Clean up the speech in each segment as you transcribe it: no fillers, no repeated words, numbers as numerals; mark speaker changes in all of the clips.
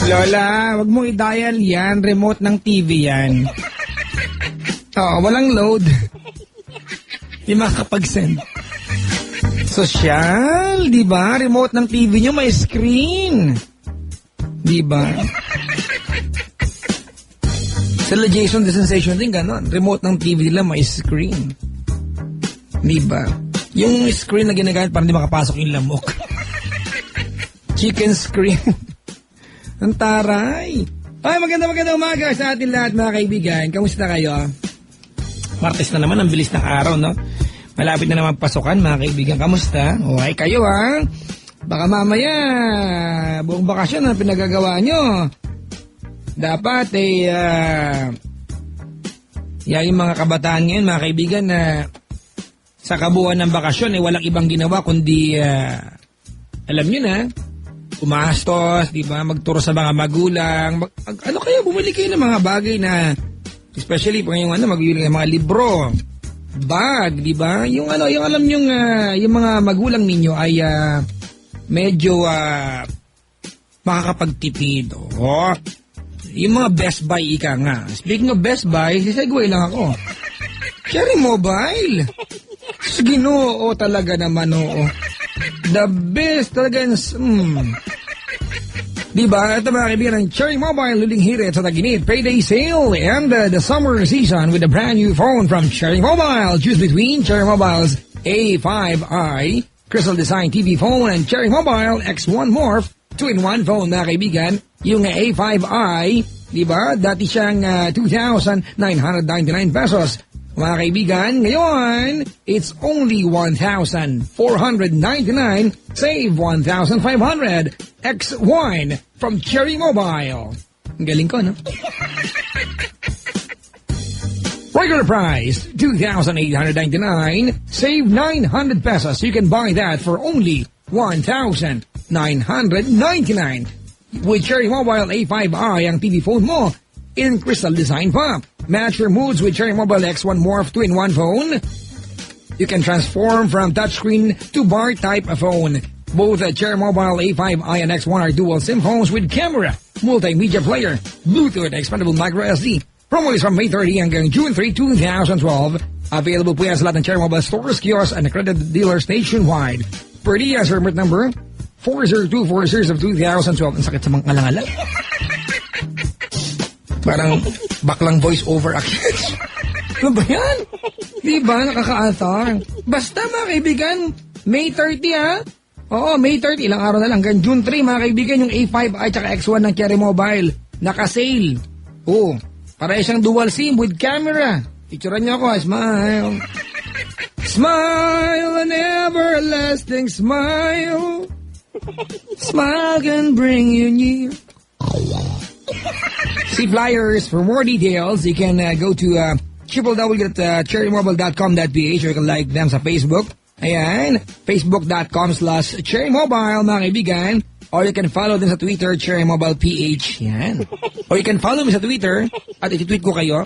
Speaker 1: Lola, wag mong i-dial yan. Remote ng TV yan. Oo, walang load. Di makakapag-send. Social, di ba? Remote ng TV nyo may screen. Di ba? Sila Jason the Sensation din ganon. Remote ng TV nila may screen. Di ba? Yung screen na ginagamit para hindi makapasok yung lamok. Chicken screen. Ang taray. Ay, maganda umaga sa atin lahat mga kaibigan. Kamusta kayo? Martes na naman, ang bilis ng araw, no? Malapit na naman pasukan, mga kaibigan. Kamusta? Okay kayo, ha? Baka mamaya, buong bakasyon na pinagagawa nyo. Dapat, yung mga kabataan ngayon, mga kaibigan, na sa kabuuan ng bakasyon, walang ibang ginawa, kundi, alam nyo na, umastos, di ba? Magturo sa mga magulang. Ano kayo, bumili kayo ng mga bagay na, especially pag yung magbibili ng mga libro, bag, di ba? Yung alam yung mga magulang ninyo ay medyo makakapagtipid. Oh. Yung mga Best Buy ika nga. Speaking of Best Buy, sisegway lang ako. Cherry Mobile. Ginoo talaga naman, oo. The best talaga. Diba? Ito mga kaibigan ng Cherry Mobile, luling hirit sa Taginit Payday Sale and the summer season with a brand new phone from Cherry Mobile. Choose between Cherry Mobile's A5i Crystal Design TV phone and Cherry Mobile X1 Morph 2-in-1 phone mga kaibigan. Yung A5i, diba? Dati siyang 2,999 pesos. Mga kaibigan, ngayon, it's only 1,499, save 1,500, X1 from Cherry Mobile. Ang galing ko, no? Regular price, 2,899, save 900 pesos. You can buy that for only 1,999. With Cherry Mobile A5i, ang TV phone mo, in crystal design pa. Match your moods with Cherry Mobile X1 Morph 2-in-1 phone. You can transform from touchscreen to bar type phone. Both Cherry Mobile A5i and X1 are dual SIM phones with camera, multimedia player, Bluetooth, expandable micro SD. Promo is from May 30 hanggang June 3, 2012. Available po yan sa lahat ng Cherry Mobile stores, kiosks, and accredited dealers nationwide. Per DIA permit number 40246 of 2012. Ang sakit sa mga kalangala. Parang baklang voice over action. Ano ba yan? Di ba? Nakaka-atar. Basta mga kaibigan, May 30 ha? Oo, May 30. Ilang araw na lang. Hanggang June 3 mga kaibigan, yung A5i at X1 ng Cherry Mobile. Naka-sale. Oo. Para siyang dual SIM with camera. Picturean niyo ako ha. Smile. Smile, an everlasting smile. Smile can bring you near. See flyers for more details. You can go to www.cherrymobile.com.ph or you can like them sa Facebook. Ayan, facebook.com/cherrymobile mga kaibigan. Or you can follow them sa Twitter, cherrymobileph. Yan. Or you can follow me sa Twitter at iti-tweet ko kayo.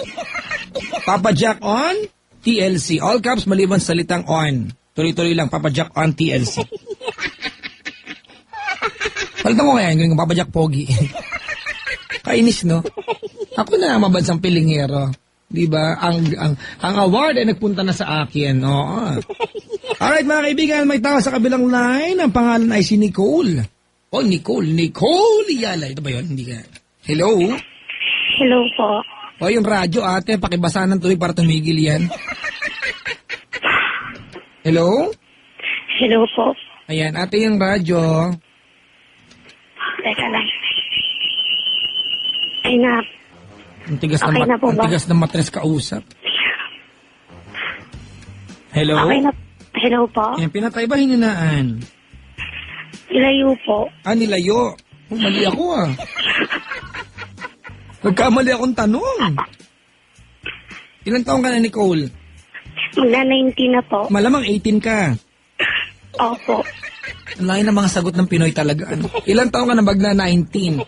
Speaker 1: Papa Jack on TLC. All caps maliban sa salitang on. Tuloy-tuloy lang, Papa Jack on TLC. Palitan ko kaya yung Papa Jack Pogi. Kainis, no? Ako na mabansang pilingero. Diba? Ang award ay nagpunta na sa akin. Oo. Alright, mga kaibigan, may tao sa kabilang line. Ang pangalan ay si Nicole. Oh, Nicole Yala. Ito ba yun? Hindi ka. Hello?
Speaker 2: Hello po.
Speaker 1: O, yung radyo, ate. Pakibasa ng tuloy para tumigil yan. Hello?
Speaker 2: Hello po.
Speaker 1: Ayan, ate, yung radyo.
Speaker 2: Teka lang. Ay na.
Speaker 1: Ang tigas
Speaker 2: Okay na po ba?
Speaker 1: Ang tigas ng matres kausap. Hello?
Speaker 2: Okay na. Hello po.
Speaker 1: Ayan, pinatay ba hininaan?
Speaker 2: Ilayo po.
Speaker 1: Nilayo. Oh, mali ako ah. Nagkamali akong tanong. Ilan taong ka na, Nicole?
Speaker 2: Magna-19 na po.
Speaker 1: Malamang 18 ka.
Speaker 2: Opo.
Speaker 1: Ang layo ng mga sagot ng Pinoy talaga. Ano? Ilan taong ka na magna-19?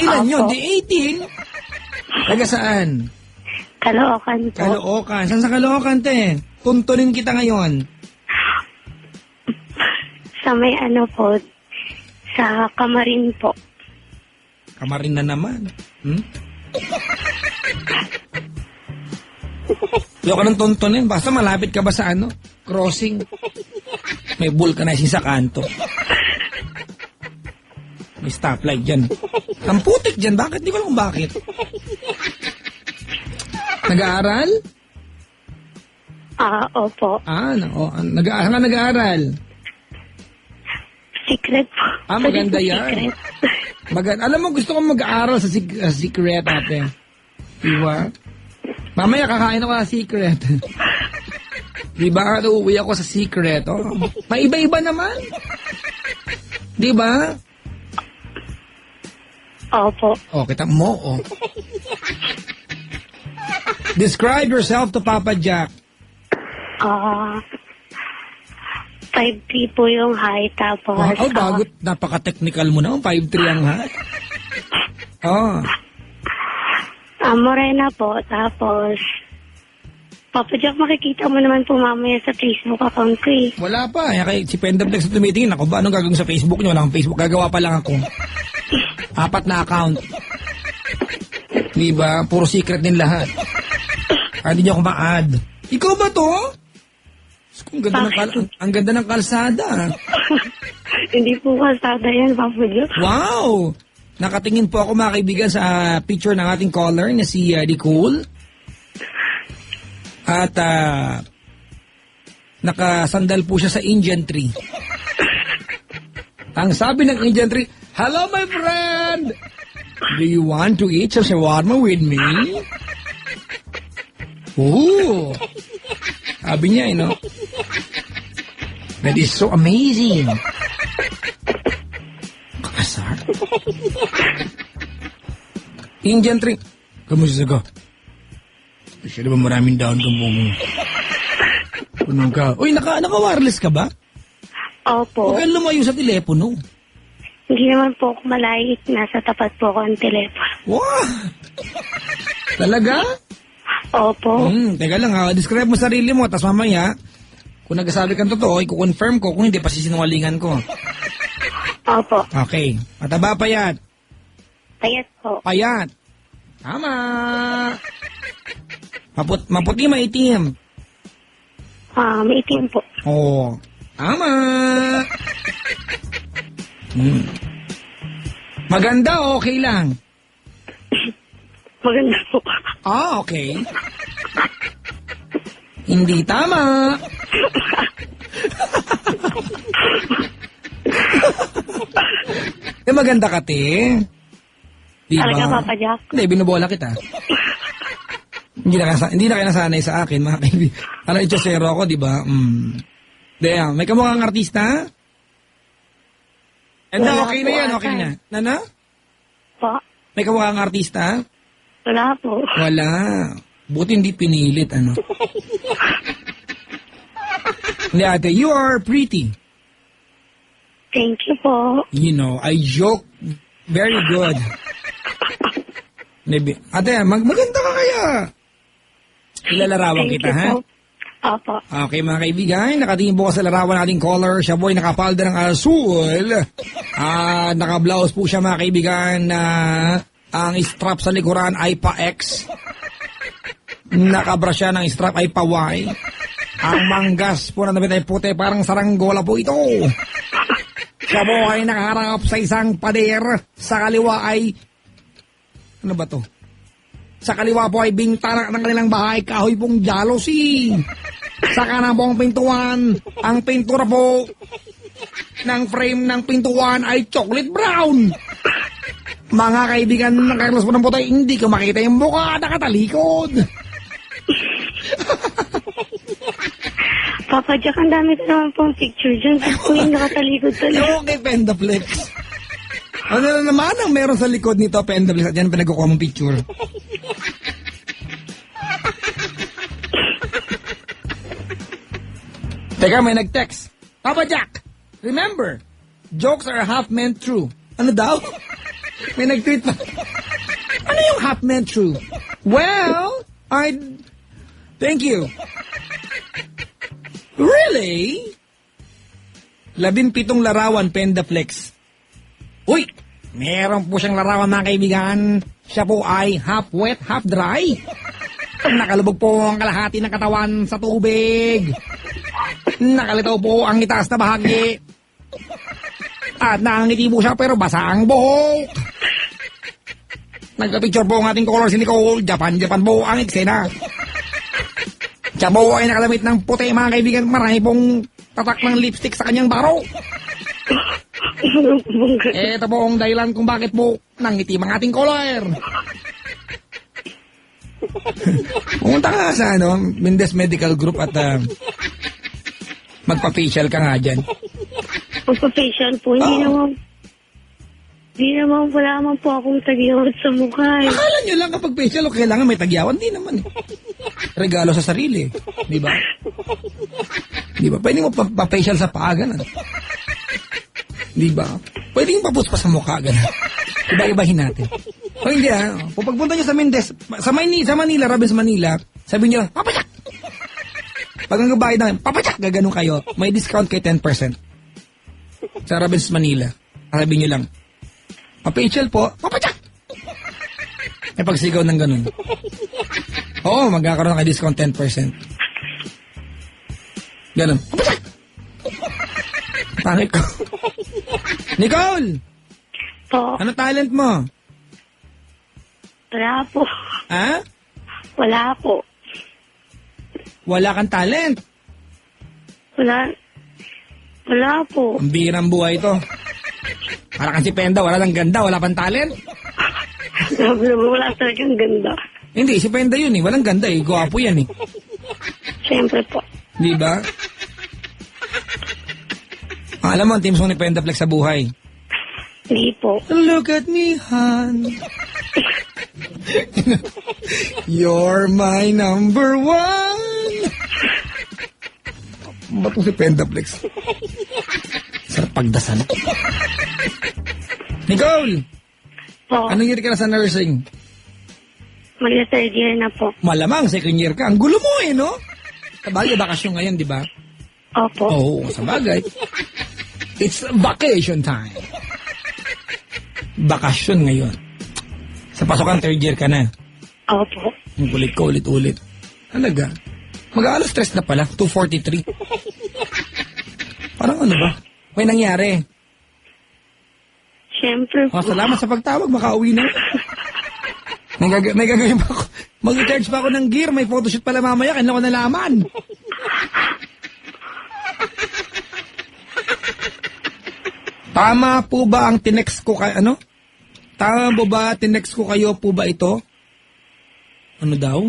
Speaker 1: Ilan yun? Di 18? Taga saan?
Speaker 2: Caloocan po.
Speaker 1: Caloocan. Saan sa Caloocan, te? Tuntunin kita ngayon.
Speaker 2: Sa may ano po, sa Kamarin po.
Speaker 1: Kamarin na naman. Ayoko ng tontonin. Basta malapit ka ba sa crossing? May vulcanizing sa kanto. May stoplight dyan. Ang putik dyan. Bakit? Di ko alam kung bakit. Nag-aaral?
Speaker 2: Opo.
Speaker 1: Nag-aaral nga nag-aaral.
Speaker 2: Secret po.
Speaker 1: Maganda
Speaker 2: Sorry po,
Speaker 1: yan.
Speaker 2: secret.
Speaker 1: Alam mo, gusto kong mag-aaral sa secret, ate. Diba? Mamaya kakain ako sa secret. Diba? Uuwi ako sa secret. Paiba-iba naman. Diba?
Speaker 2: Opo.
Speaker 1: Kita mo, Describe yourself to Papa Jack.
Speaker 2: 5'3" po yung height, tapos...
Speaker 1: Bago. Napaka-technical mo na. 5'3" ang height.
Speaker 2: Morena po, tapos... Papa Jack, makikita mo naman po mamaya sa Facebook account ko eh.
Speaker 1: Wala pa. Si Pendaplex na tumitingin. Ako ba? Anong gagawin sa Facebook niyo? Wala akong Facebook. Gagawa pa lang ako. 4 na account. Diba? Puro secret din lahat. Hindi niyo ako ma-add. Ikaw ba to? Ang ganda ng kalsada.
Speaker 2: Hindi po kalsada yan, Papa Jack.
Speaker 1: Wow! Nakatingin po ako mga kaibigan sa picture ng ating caller na si Nicole. At nakasandal po siya sa Indian tree. Ang sabi ng Indian tree, "Hello my friend! Do you want to eat some shawarma with me?" Ooh! Sabi niya, That is so amazing. Kakasar. Indian tree. Kamusta ka? Siya ba maraming down ka mo? Punong ka. Uy, naka-wireless ka ba?
Speaker 2: Opo.
Speaker 1: Huwag kang lumayo sa telepono.
Speaker 2: Hindi naman po ako malayit. Nasa tapat po ako ng telepono.
Speaker 1: Wow! Talaga?
Speaker 2: Opo.
Speaker 1: Teka lang describe mo sarili mo, tapos mamaya, kung nagsasabi kang totoo, i-confirm ko, kung hindi, pasisinungalingan ko.
Speaker 2: Opo.
Speaker 1: Okay. Mataba, payat?
Speaker 2: Payat po.
Speaker 1: Payat. Tama. Maputi, maitim?
Speaker 2: Maitim po.
Speaker 1: Tama. Maganda, okay lang?
Speaker 2: Maganda po.
Speaker 1: Okay. Hindi tama. Maganda ka, te. Diba?
Speaker 2: Talaga, Papa Jack?
Speaker 1: Hindi, binubola kita. Hindi na kayo nasanay sa akin, mga kaibigan. Itsosero ako, di ba? May kamukhang artista? Okay na yan, okay na. Nana?
Speaker 2: Po?
Speaker 1: May kamukhang artista?
Speaker 2: Wala po.
Speaker 1: Wala. Buti hindi pinilit, Hindi, ate, you are pretty.
Speaker 2: Thank you po.
Speaker 1: I joke very good. Ate, maganda ka kaya. Ilalarawan kita, ha?
Speaker 2: Opo.
Speaker 1: Okay, mga kaibigan, nakatingin po sa larawan nating caller. Siya po ay nakapalda ng asul. Naka-blouse po siya, mga kaibigan, na ang strap sa likuran ay pa-X. Nakabra siya ng strap ay pa-Y. Ang manggas po na damit ay puti, parang saranggola po ito. Siya po ay nakaharap sa isang pader. Sa kaliwa ay... Ano ba to? Sa kaliwa po ay bintana ng kanilang bahay, kahoy pong jealousy. Sa kanan po ang pintuan. Ang pintura po ng frame ng pintuan ay chocolate brown. Mga kaibigan ng Carlos po ng Putoy, hindi ko makita yung mukha, nakatalikod.
Speaker 2: Papa Jack, ang dami ko naman pong picture dyan. Ako yung nakatalikod talaga.
Speaker 1: Okay, Pendaflex. Ano na naman ang meron sa likod nito, Pendaflex, at yan pinagkukuha mong picture. Teka, may nag-text. Papa Jack, remember, jokes are half meant true. Ano daw? May nag-tweet pa. Ano yung half meant true? Well, thank you. Really? 17 larawan, Pendaflex. Uy, Meron po siyang larawan mga kaibigan. Siya po ay half wet, half dry. Nakalubog po ang kalahati ng katawan sa tubig. Nakalitaw po ang itaas na bahagi. At nakangiti po siya pero basa ang buhok. Nagka-picture po ang ating caller si Nicole. Japan po ang eksena. Siya po ay nakalamit ng puti mga kaibigan. Marami pong tatak ng lipstick sa kanyang baro. Ito po ang dahilan kung bakit po nangiti ang ating caller. Pumunta ka sa Mendes Medical Group at magpa-facial ka nga dyan.
Speaker 2: Magpa-facial po, hindi naman wala naman po akong tagyawat sa mukha.
Speaker 1: Akala nyo lang kapag facial o kailangan may tagyawan, di naman eh. Regalo sa sarili, di ba? Di ba? Pwede mo pa-facial sa paa, ganun. Di ba? Pwede yung papus pa sa mukha, ganun. Iba-ibahin natin. O hindi kung pagpunta nyo sa Mendes, sa Manila, Robbins, Manila, sabi nyo, papayak! Pag ang gabayad namin, papayak! Gaganon kayo, may discount kay 10%. Sa Robbins, Manila. Sabi nyo lang, pa-facial po, papayak! May pagsigaw ng ganun. Oo, magkakaroon kayo discount 10%. Ganun, papayak! Pangit ko. Nicole!
Speaker 2: Po,
Speaker 1: Ano talent mo?
Speaker 2: wala po.
Speaker 1: Ha?
Speaker 2: Wala po.
Speaker 1: Wala kang talent.
Speaker 2: Wala po.
Speaker 1: Ang birang buhay ito. Para kang si Penda, wala lang ganda, wala pang talent.
Speaker 2: Wala talagang ganda.
Speaker 1: Hindi, si Penda yun eh. Walang ganda eh. Gwapo yan eh.
Speaker 2: Siyempre po.
Speaker 1: Di ba? Alam mo, ang team song ni Penda Flex sa buhay.
Speaker 2: Hindi po.
Speaker 1: Look at me, hon. You're my number one. Ba't mo si Penda Flex? Sarap pagdasan. Nicole!
Speaker 2: Po,
Speaker 1: Anong year ka na sa nursing?
Speaker 2: mag-third year na po.
Speaker 1: Malamang, second year ka. Ang gulo mo eh, no? Sabagay, bakasyon ngayon, di ba?
Speaker 2: Opo.
Speaker 1: Oo, sabagay. It's vacation time. Bakasyon ngayon. Sa pasokan, third year ka na.
Speaker 2: Opo.
Speaker 1: Ang kulit ko, ulit-ulit. Talaga. Mag-aalas stress na pala, 2:43. Parang ano ba? May nangyari.
Speaker 2: Siyempre po.
Speaker 1: Salamat sa pagtawag, makauwi na. May gagawin pa ako. Mag-charge pa ako ng gear, may photoshoot pala mamaya, kailan ko nalaman. Tama po ba ang tinext ko ano? Tama po ba tinext ko kayo po ba ito? Ano daw?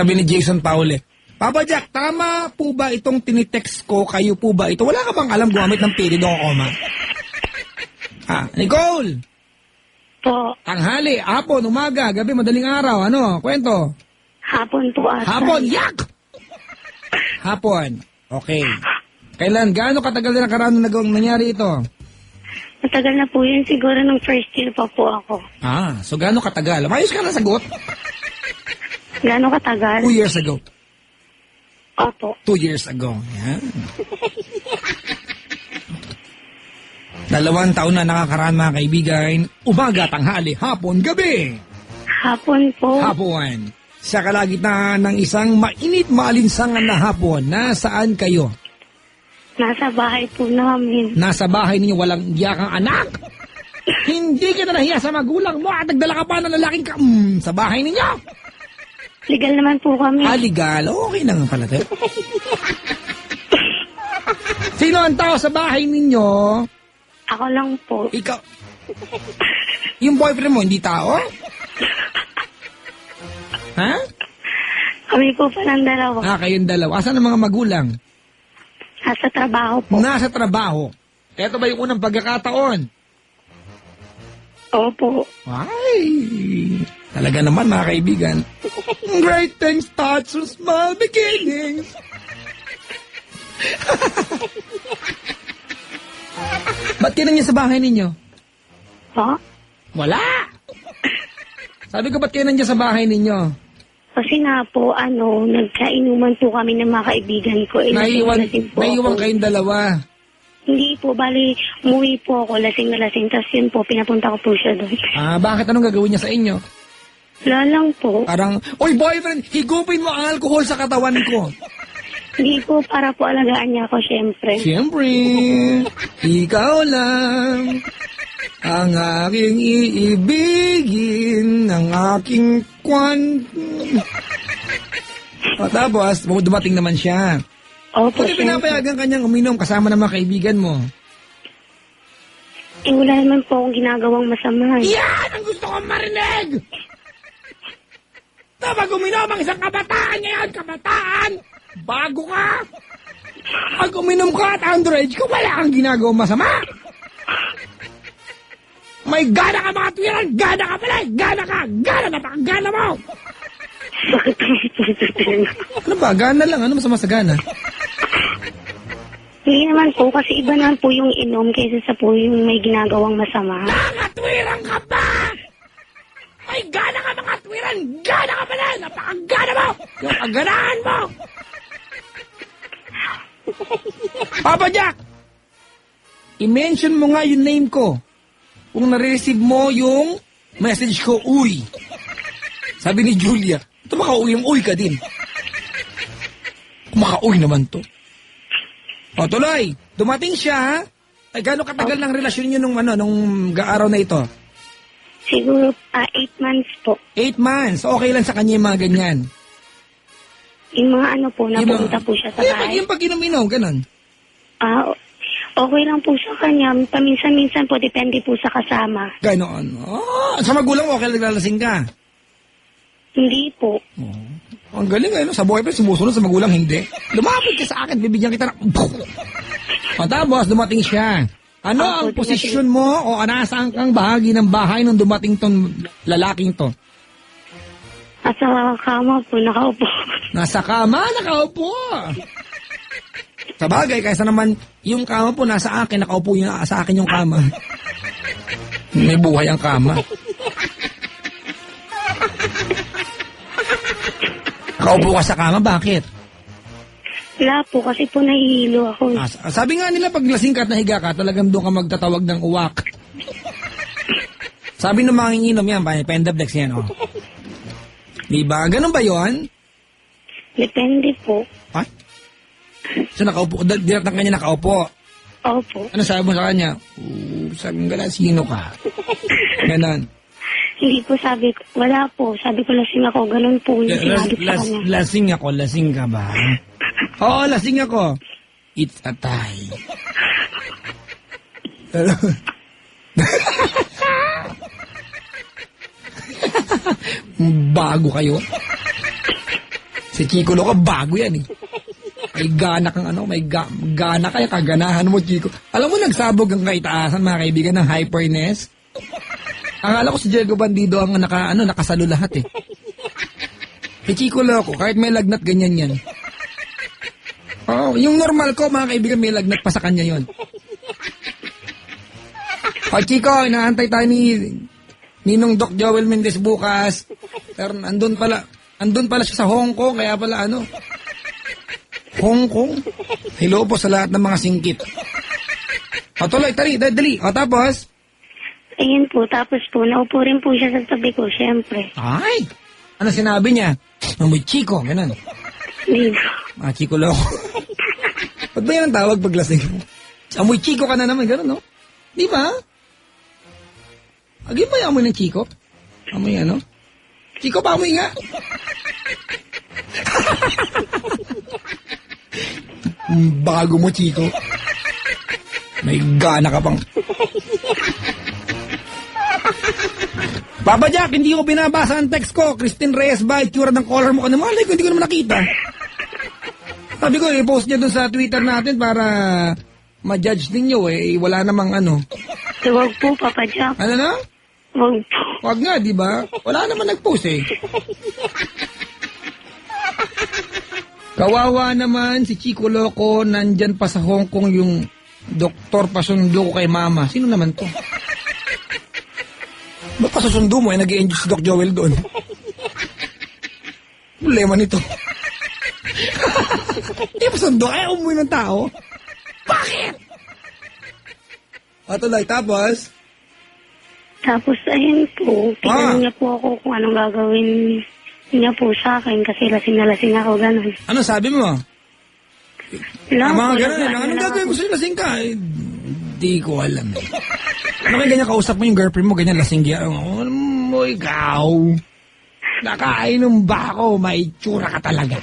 Speaker 1: Sabi ni Jason Paule. Papa Jack, tama po ba itong tinitext ko kayo po ba ito? Wala ka bang alam gumamit ng period o comma? Nicole!
Speaker 2: Po.
Speaker 1: Tanghali, hapon, umaga, gabi, madaling araw. Ano? Kwento?
Speaker 2: Hapon po ata.
Speaker 1: Hapon, yak! Hapon. Okay. Kailan? Gaano katagal na nakaraan na nangyari ito?
Speaker 2: Matagal na po yun. Siguro nung first year pa po ako.
Speaker 1: So gaano katagal? Mayos ka na sagot?
Speaker 2: Gano'ng katagal?
Speaker 1: 2 years ago.
Speaker 2: Opo.
Speaker 1: 2 years ago. Yan. 2 taon na nakakaraan mga kaibigan. Umaga, tanghali, hapon, gabi.
Speaker 2: Hapon po.
Speaker 1: Hapon. Sa kalagitnaan ng isang mainit maalinsangan na hapon, nasaan kayo?
Speaker 2: Nasa bahay po namin.
Speaker 1: Nasa bahay ninyo, walang iyakang anak. Hindi ka na nahiya sa magulang mo at nagdala ka pa ng lalaking sa bahay ninyo.
Speaker 2: Legal naman po kami.
Speaker 1: Legal. Okay na nga pala. Sino ang tao sa bahay ninyo?
Speaker 2: Ako lang po.
Speaker 1: Ikaw. Yung boyfriend mo, hindi tao? Ha?
Speaker 2: Kami po palang dalawa.
Speaker 1: Kayong dalawa. Asan ang mga magulang?
Speaker 2: Nasa trabaho po.
Speaker 1: Nasa trabaho. Ito ba yung unang pagkakataon?
Speaker 2: Opo.
Speaker 1: Ay, talaga naman mga kaibigan. Great things start from small beginnings. Ba't kayo sa bahay ninyo?
Speaker 2: Po?
Speaker 1: Wala. Sabi ko, ba't kayo nandiyan sa bahay ninyo?
Speaker 2: Kasi nga po, nagkainuman po kami ng mga kaibigan ko.
Speaker 1: Naiwan kayong dalawa.
Speaker 2: Hindi po, bali, umuwi po ako, lasing na lasing. Tapos yun po, pinapunta ko po siya doon.
Speaker 1: Bakit anong gagawin niya sa inyo?
Speaker 2: Wala lang po.
Speaker 1: Parang, oy boyfriend, higupin mo ang alcohol sa katawan ko.
Speaker 2: Hindi po, para po alagaan niya ako, syempre.
Speaker 1: Siyempre, ikaw lang ang aking iibigin, ang aking kwan. Tapos, dumating naman siya.
Speaker 2: Opo,
Speaker 1: Pwede pinapayagan kanyang uminom kasama ng mga kaibigan mo.
Speaker 2: wala naman po akong ginagawang masama.
Speaker 1: Yan ang gusto kong marinig! Kapag uminom ang isang kabataan ngayon, kabataan, bago ka! Pag uminom ka at underage ka, wala kang ginagawang masama! May gana ka mga tuwiran! Gana ka pala! Gana ka! Gana! Napakagana mo!
Speaker 2: Bakit po?
Speaker 1: Ano ba? Gana lang. Ano masama sa gana?
Speaker 2: Hindi naman po, kasi iba naman po yung inom kaysa sa po yung may ginagawang masama.
Speaker 1: Mga tuwiran ka pa! May gana ka mga tuwiran! Gana ka pala! Napakagana mo! Yung kaganahan mo! Papa Jack! I-mention mo nga yung name ko. Kung nare-receive mo yung message ko, uy. Sabi ni Julia, ito makauwi yung uy ka din. Makauwi naman to. O tuloy, dumating siya. Ay, gano'ng katagal ng relasyon niyo nung araw na ito?
Speaker 2: Siguro 8 months po.
Speaker 1: 8 months. Okay lang sa kanya yung mga ganyan.
Speaker 2: Yung mga po, napunta po siya sa bahay.
Speaker 1: Yung pag inom-inom, ganun.
Speaker 2: Okay lang po sa kanya. Paminsan-minsan po, depende po sa kasama.
Speaker 1: Ganoon. Sa magulang mo, okay naglalasing ka?
Speaker 2: Hindi po.
Speaker 1: Ang galing no? Sa boyfriend, sumusunod sa magulang, hindi. Lumapit ka sa akin, bibigyan kita ng... Tapos, dumating siya. Ano ang posisyon mo o nasaan kang bahagi ng bahay nung dumating tong lalaking to?
Speaker 2: At sa kama po, nakaupo.
Speaker 1: Nasa kama, nakaupo. Sa bagay, kaysa naman yung kama po nasa akin, nakaupo sa akin yung kama. May buhay ang kama. Nakaupo ka sa kama, bakit?
Speaker 2: Wala po, kasi po nahihilo ako.
Speaker 1: Sabi nga nila, pag lasing ka at nahiga ka, talagang doon ka magtatawag ng uwak. Sabi ng mga nginom yan, Pendablex yan, Diba? Ganun ba yon?
Speaker 2: Depende po.
Speaker 1: Ay? So nakaupo, direct na kanya nakaupo.
Speaker 2: Opo.
Speaker 1: Ano sabi mo sa kanya? Sabi nga, sino ka? Ganon.
Speaker 2: Hindi po sabi ko, wala po. Sabi ko lasing ako, ganun po yung sinabi sa kanya.
Speaker 1: Lasing ako, lasing ka ba? Oo, lasing ako. It's a tie. Bago kayo. Si Chico Loco, bago yan eh. May gana kang may gana kaya kaganahan mo, Chico. Alam mo, nagsabog ang kaitaasan, mga kaibigan, ng hyperness. Akala ko si Diego Bandido ang nakasalo lahat eh. Si Chico Loco, kahit may lagnat, ganyan yan. Yung normal ko, mga kaibigan, may lagnat pa sa kanya yon. Chico, inaantay tayo ni Ninong Doc Joel Mendez bukas. Pero andun pala siya sa Hong Kong, kaya pala Hong Kong? Hello po sa lahat ng mga singkit. Tuloy, dali. Tapos?
Speaker 2: Ayun po, tapos po, naupo rin po siya sa tabi ko, syempre.
Speaker 1: Ay! Ano sinabi niya? Amoy Chico, ganun.
Speaker 2: Hindi.
Speaker 1: Chico Loco. Ba't ba yan ang tawag pag lasing? Amoy Chico ka na naman, ganun, no? Di ba? Agin ba yung amoy ng Chico? Amoy Chico, paamoy nga. Bago mo, Chico. May gana ka pang... Papa Jack, hindi ko binabasa ang text ko. Christine Reyes ba? Itsura ng color mo ka naman. Malay ko, hindi ko naman nakita. Sabi ko, i-post niya dun sa Twitter natin para ma-judge ninyo Wala namang
Speaker 2: Huwag po, Papa Jack.
Speaker 1: Ano na?
Speaker 2: Huwag po.
Speaker 1: Huwag nga, di ba? Wala naman nag-post Kawawa naman si Chico Loco, nandyan pa sa Hong Kong yung doktor pasundo ko kay mama. Sino naman to? Ba't pasasundo mo nag-i-enjoy si Doc Joel doon? Problema nito. Hindi pasundo, umuwi ng tao. Bakit? O tuloy, tapos?
Speaker 2: Tapos, ayun po, tinanong niya po ako kung anong gagawin niya po sa akin kasi lasing na lasing ako, ganun.
Speaker 1: Ano sabi mo?
Speaker 2: Lang
Speaker 1: Mga
Speaker 2: po,
Speaker 1: ganun, anong gagawin mo sa'yo lasing ka? Di ko alam. Ano kaya ganyan kausap mo yung girlfriend mo, ganyan lasing giya? Ano mo ikaw? Nakainom ba ako? May tsura ka talaga.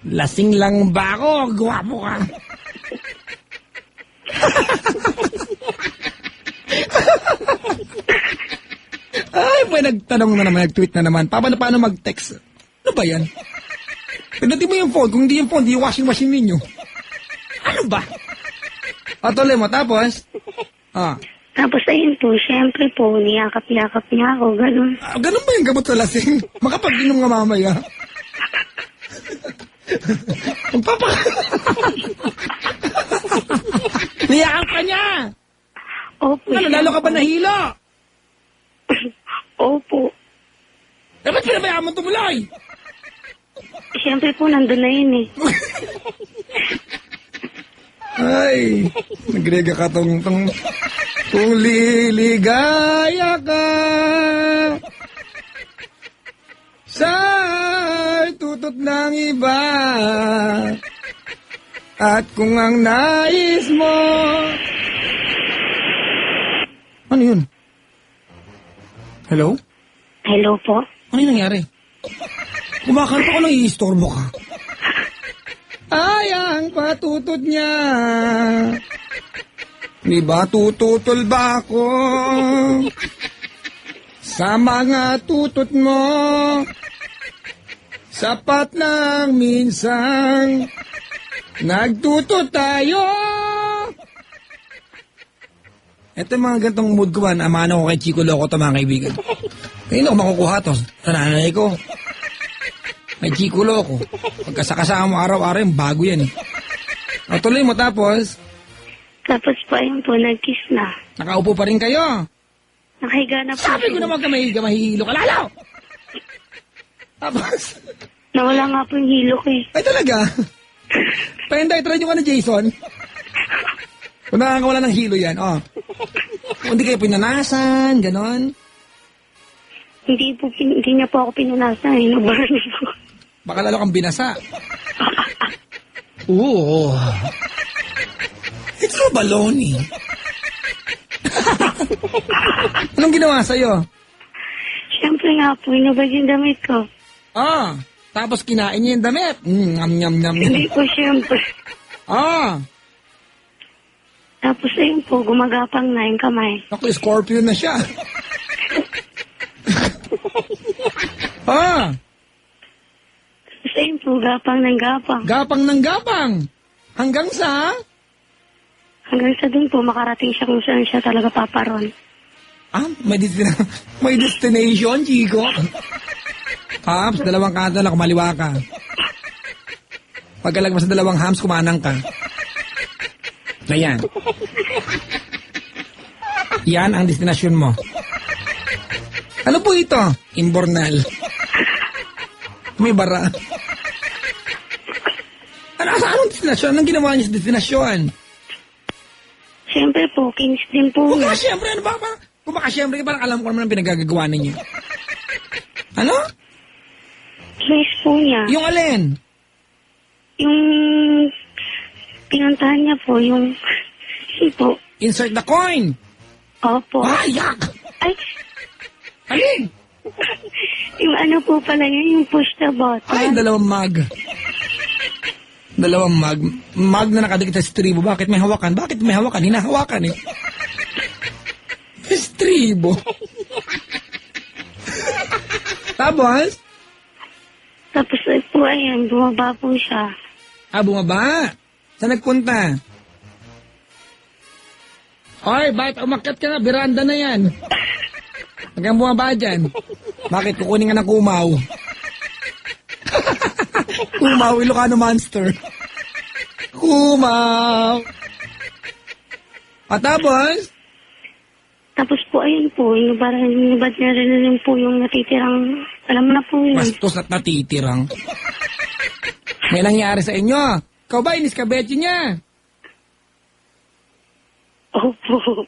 Speaker 1: Lasing lang ba ako? Gwapo ka. Ay, may nagtanong na naman, nag-tweet na naman. Paano mag-text? Ano ba yan? Pinutin mo yung phone. Kung hindi yung phone, di yung washing machine ninyo. Ano ba? Tuloy mo, tapos?
Speaker 2: Tapos ayun po, syempre po, niyakap-yakap niya ako, ganun.
Speaker 1: Ganun ba yung gamot sa lasing? Makapag-inom nga mamaya. Niyakap ka niya!
Speaker 2: Opo.
Speaker 1: Ano, lalo ka ba nahilo?
Speaker 2: Opo.
Speaker 1: Dapat pinabayaan mo tumuloy!
Speaker 2: Syempre po, nandun na yun eh.
Speaker 1: Ay, nagrega ka kung liligaya ka sa tutot ng iba at kung ang nais mo. Ano yun? Hello?
Speaker 2: Hello po?
Speaker 1: Ano yung nangyari? Kumakanta ko nang iistorbo ka. Ay, ang patutot niya. Di ba tututol ba ako sa mga tutot mo? Sapat lang minsan nagtutot tayo. Ito yung mga gantong mood ko ba, naamano ko kay Chico Loco ito mga kaibigan. Ngayon ako makukuha to sa nanay ko. May Chico Loco. Pagkasakasama mo araw-araw yung bago yan eh. Tuloy mo tapos?
Speaker 2: Tapos po ayun po, nag-kiss na.
Speaker 1: Nakaupo pa rin kayo.
Speaker 2: Nakahiga na po.
Speaker 1: Sabi ko naman ka mahiga, mahihilo ka. Lalaw! Tapos?
Speaker 2: Nawala nga po yung hilo ko eh.
Speaker 1: Ay talaga? Pahinday, try nyo ka na Jason. Kung nakakawala ng hilo yan, Kung hindi kayo pinanasan, ganon.
Speaker 2: Hindi niya po ako pinanasa eh. Nabaran ko.
Speaker 1: Baka lalo kang binasa. Oo. It's all baloney. Anong ginawa sa'yo?
Speaker 2: Siyempre nga po, inubad yung damit ko.
Speaker 1: Tapos kinain niya yung damit. Ngam, ngam, ngam.
Speaker 2: Hindi po siyempre. Tapos ayun po, gumagapang na yung kamay.
Speaker 1: Ako, Scorpio na siya.
Speaker 2: Tapos ayun po, gapang ng gapang.
Speaker 1: Gapang ng gapang. Hanggang sa?
Speaker 2: Hanggang sa dun po, makarating siya kung saan siya talaga paparon.
Speaker 1: May destination, Chico. Hams, dalawang kanto lang, kumaliwa ka. Pagkalagpas sa dalawang hams, kumanang ka. Ayan. Yan ang destinasyon mo. Ano po ito? Imbornal. May bara. Anong destinasyon? Anong ginawa niya sa destinasyon?
Speaker 2: Siyempre po, kings din po.
Speaker 1: Kung siyempre, ano ba? Kung baka siyempre, parang alam ko naman ang pinagagagawa ninyo. Ano?
Speaker 2: Kings po niya.
Speaker 1: Yung alin?
Speaker 2: Yung pinuntahan niya po, yung po.
Speaker 1: Insert the coin.
Speaker 2: Opo.
Speaker 1: Yak!
Speaker 2: Ay,
Speaker 1: Alin?
Speaker 2: yung ano po pala yun, yung push the button.
Speaker 1: Ay, dalawang mag. Dalawang mag. Mag na nakadikit sa stribo. Bakit may hawakan? Bakit may hawakan? Hinahawakan eh. Stribo. Tapos?
Speaker 2: Tapos po, ayan, bumaba po siya.
Speaker 1: Bumaba? Saan nagpunta? Oy, bakit umakyat ka na? Beranda na yan. Hanggang bumaba dyan. Bakit? Kukunin ka ng kumaw. Kumaw, Ilocano monster. Kumaw. Tapos?
Speaker 2: Tapos po, ayun po, inubad niya rin po yung natitirang, alam mo na po yun.
Speaker 1: Bastos at natitirang. May nangyari sa inyo. Ikaw ba, inis ka betyo niya?
Speaker 2: Opo.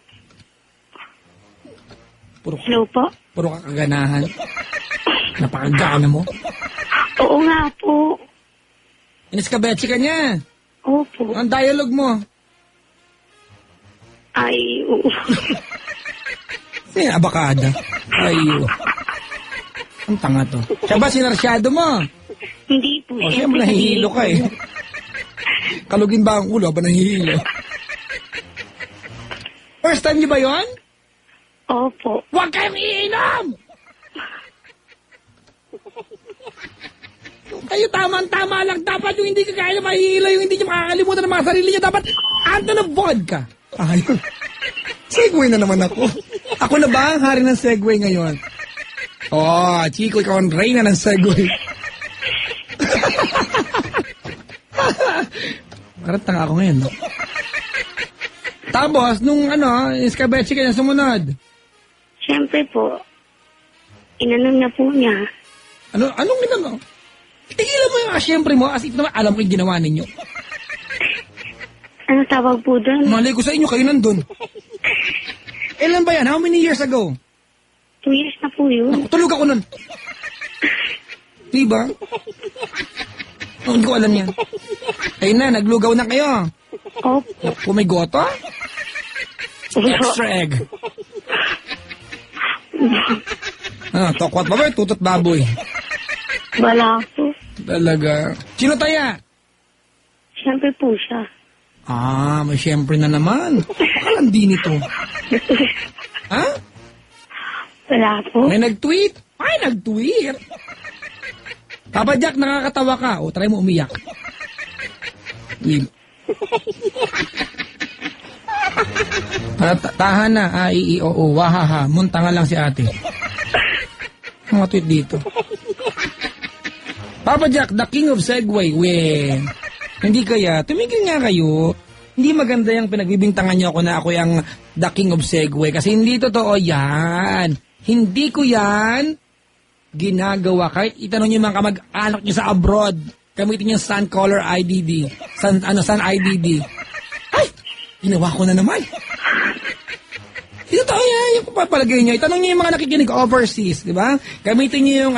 Speaker 1: Puro,
Speaker 2: Hello po?
Speaker 1: puro kakaganahan. Napakagana mo.
Speaker 2: Oo nga po.
Speaker 1: Iniskabetsi ka niya.
Speaker 2: Opo.
Speaker 1: Ang dialogue mo.
Speaker 2: Ay, oo.
Speaker 1: Abakada. Ayo. Ang tanga to. Siya ba sinarsyado mo?
Speaker 2: Hindi po.
Speaker 1: O siya mo nahihilo ka eh. Kalugin ba ang ulo ba nahihilo? First time niyo ba yon?
Speaker 2: Opo.
Speaker 1: Huwag kayong iinom! Kayo tama-tama lang. Dapat yung hindi ka kaya mahihilo, yung hindi nyo makakalimutan ng mga sarili nyo. Dapat anto ng vodka. Ayun. Segway na naman ako. Ako na ba ang hari ng segway ngayon? Oh, Chico, ikaw ang reyna ng segway. Parang tanga ako ngayon, no? Tapos, nung iskabetsi ka na sumunod.
Speaker 2: Siyempre po, inanom na po niya.
Speaker 1: Anong ginano? Tigilan mo yung siyempre mo as if naman alam ko yung ginawa ninyo.
Speaker 2: Ano tawag po doon?
Speaker 1: Malay ko sa inyo, kayo nandun. Ilan ba yan? How many years ago?
Speaker 2: 2 years na po yun.
Speaker 1: Tulog ako nun. Diba? Oh, hindi ko alam yan. Ayun na, naglugaw na kayo.
Speaker 2: Opo.
Speaker 1: Kung may goto? Extra egg. Tokwat ba ba? Tutot baboy.
Speaker 2: Wala po.
Speaker 1: Talaga. Sino taya?
Speaker 2: Siyempre po siya.
Speaker 1: May siyempre na naman. Parang di nito. Ha?
Speaker 2: Wala po.
Speaker 1: May nag-tweet? Ay, nag-tweet. Papa Jack, nakakatawa ka. O, try mo umiyak. Will. Tahan na. Oo, wahaha. Munta nga lang si ate. Mga tweet dito. Papa Jack, the king of Segway. Hindi kaya. Tumigil nga kayo. Hindi maganda yung pinagbibintangan niyo ako na ako yung the king of Segway. Kasi hindi totoo yan. Hindi ko yan ginagawa. Kahit itanong niyo yung mga kamag-anak niyo sa abroad. Gamitin yung Sun Color IDD. Sun IDD. Ay! Ginawa ko na naman. Ito tao yan, yung papalagay niyo. Itanong niyo yung mga nakikinig overseas, di ba? Gamitin niyo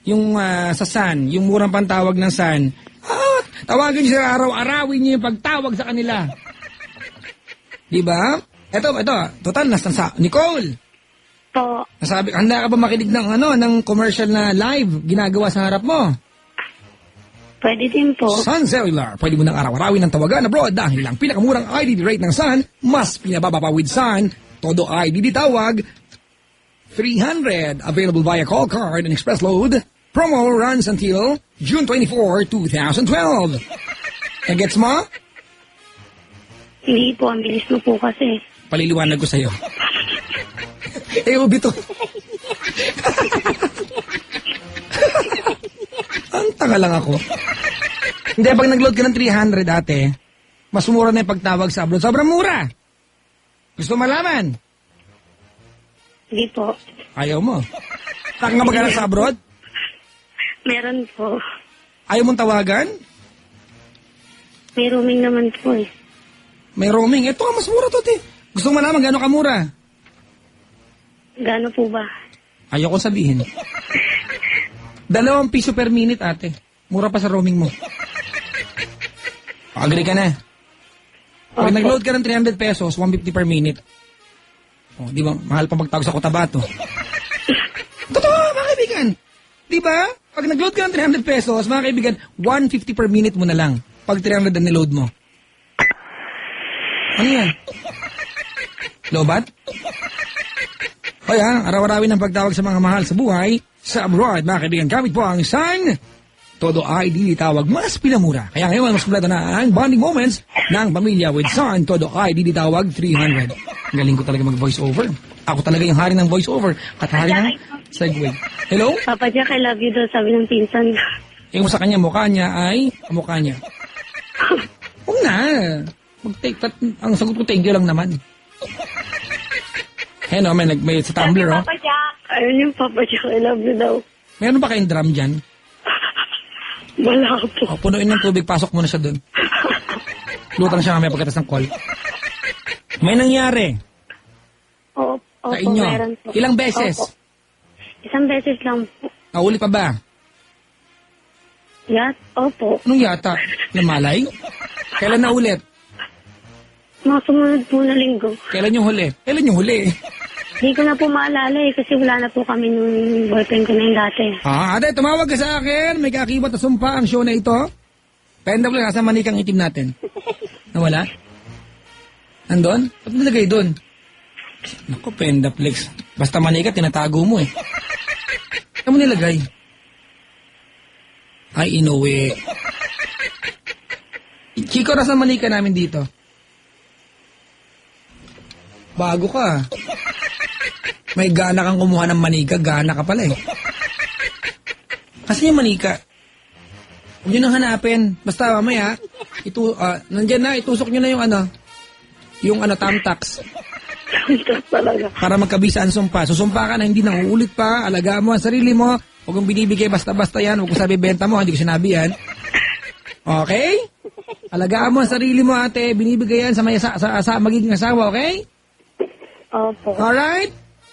Speaker 1: yung sa Sun, yung murang pantawag ng Sun. Tawagin niyo sila araw-arawin niyo yung pagtawag sa kanila. Di ba? Ito, total, nasa sa Nicole.
Speaker 2: Po.
Speaker 1: Nasabi, handa ka ba makinig ng commercial na live ginagawa sa harap mo?
Speaker 2: Pwede din po.
Speaker 1: Sun Cellular. Pwede mo nang araw-arawin ng tawagan abroad dahil ang pinakamurang IDD rate ng Sun, mas pinababa pa with Sun. Todo IDD tawag, 300. Available via call card and express load. Promo runs until June 24, 2012. Gets mo?
Speaker 2: Hindi po, ang bilis mo po kasi.
Speaker 1: Paliliwanag ko sa'yo. Ubi to. Ang tanga lang ako. Hindi, pag nag-load ka ng 300 ate, mas mura na yung pagtawag sa abroad. Sobrang mura. Gusto malaman?
Speaker 2: Hindi po.
Speaker 1: Ayaw mo. Taka nga maghanap sa abroad?
Speaker 2: Meron po.
Speaker 1: Ayaw mong tawagan?
Speaker 2: May roaming naman po eh.
Speaker 1: May roaming. Ito ka, mas mura to, te. Gusto mo malaman gano'ng kamura?
Speaker 2: Gaano po ba?
Speaker 1: Ayaw ko sabihin. 2 piso per minute, ate. Mura pa sa roaming mo. Agree ka na. Pag nag-load ka ng 300 pesos, 150 per minute. O, di ba? Mahal pa magtawag sa Cotabato. Totoo, mga kaibigan. Di ba? Pag nag-load ka ng 300 pesos, mga kaibigan, 150 per minute mo na lang. Pag 300 na niload mo. Ano yan? Lobat? O yan, araw-arawin ang pagtawag sa mga mahal sa buhay. Sa abroad, mga kaibigan, gamit po ang Sun Todo ID tawag mas pinamura. Kaya ngayon, mas kompleto na ang bonding moments ng pamilya with Sun Todo ID tawag 300. Galing ko talaga mag-voice over. Ako talaga yung hari ng voice over at hari ng Segway. Hello?
Speaker 2: Papa Jack, I love you daw, sabi ng pinsan.
Speaker 1: Yung sa kanya, mukha niya ay mukha niya. Huwag na. Ang sagot ko, thank you lang naman. Hey, no, may sa Tumblr, oh.
Speaker 2: Papa Jack. Ayun yung Papa Jack, I love you daw.
Speaker 1: Meron ba kayong drum dyan?
Speaker 2: Wala po.
Speaker 1: Punuin ng tubig, pasok muna siya doon. Lutan siya mamaya pagkatas ng call. May nangyari
Speaker 2: Opo,
Speaker 1: sa inyo.
Speaker 2: meron po.
Speaker 1: Ilang beses?
Speaker 2: Opo. Isang beses lang po.
Speaker 1: Naulit pa ba?
Speaker 2: Opo.
Speaker 1: Anong yata? Namalay? Kailan na ulit?
Speaker 2: Mga sumunod po na linggo.
Speaker 1: Kailan yung huli? Kailan yung huli?
Speaker 2: Hindi ko na po maalala kasi wala na po kami nung boyfriend ko na yung dati.
Speaker 1: Ate, tumawag ka sa akin. May kakibat na sumpa ang show na ito. Pendap lang, nasa manikang itim natin. Nawala? Andon? Ba't nilagay doon? Naku, Pendaplex. Basta manika, tinatago mo eh. Saan mo nilagay? Ay, inuwi. Chico, nasa manika namin dito. Bago ka. May gana kang kumuha ng manika, gana ka pala eh. Kasi yung manika, huwag nyo nang hanapin. Basta mamaya, nandyan na, itusok nyo na yung tamtax.
Speaker 2: Talaga.
Speaker 1: Para magkabisa ang sumpa. Susumpa ka na hindi nang uulit pa, alagaan mo ang sarili mo, huwag mong binibigay basta-basta yan, huwag ko sabi benta mo, hindi ko sinabi yan. Okay? Alagaan mo ang sarili mo ate, binibigay yan sa magiging asawa, okay?
Speaker 2: Opo.
Speaker 1: Alright?